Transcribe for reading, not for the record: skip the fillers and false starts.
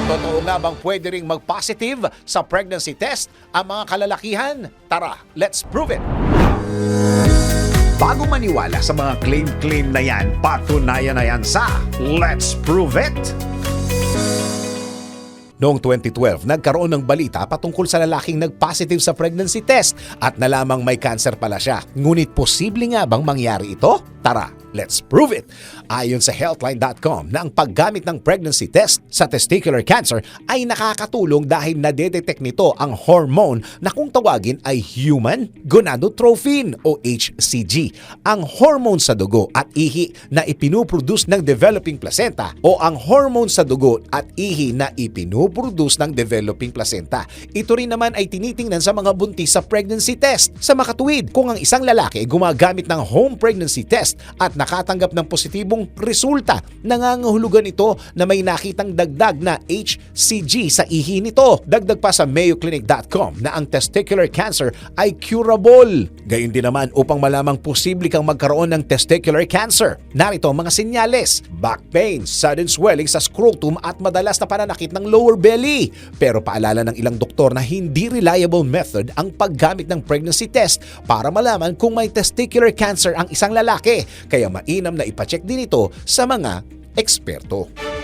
Totoo nga bang pwede ring mag-positive sa pregnancy test ang mga kalalakihan? Tara, let's prove it! Bago maniwala sa mga claim-claim na yan, patunayan na yan sa Let's Prove It! Noong 2012, nagkaroon ng balita patungkol sa lalaking nag-positive sa pregnancy test at nalamang may cancer pala siya. Ngunit posible nga bang mangyari ito? Tara, let's prove it! Ayon sa Healthline.com na ang paggamit ng pregnancy test sa testicular cancer ay nakakatulong dahil nadedetect nito ang hormone na kung tawagin ay Human Gonadotrophin o HCG, ang hormone sa dugo at ihi na ipinuproduce ng developing placenta o ang hormone sa dugo at ihi na ipinuproduce ng developing placenta. Ito rin naman ay tinitingnan sa mga buntis sa pregnancy test. Sa makatuwid, kung ang isang lalaki gumagamit ng home pregnancy test at nakatanggap ng positibong resulta, nangangahulugan ito na may nakitang dagdag na HCG sa ihi nito. Dagdag pa sa MayoClinic.com na ang testicular cancer ay curable. Gayun din naman upang malamang posible kang magkaroon ng testicular cancer. Narito ang mga senyales: back pain, sudden swelling sa scrotum at madalas na pananakit ng lower belly. Pero paalala ng ilang doktor na hindi reliable method ang paggamit ng pregnancy test para malaman kung may testicular cancer ang isang lalaki. Kaya mainam na ipacheck din ito sa mga eksperto.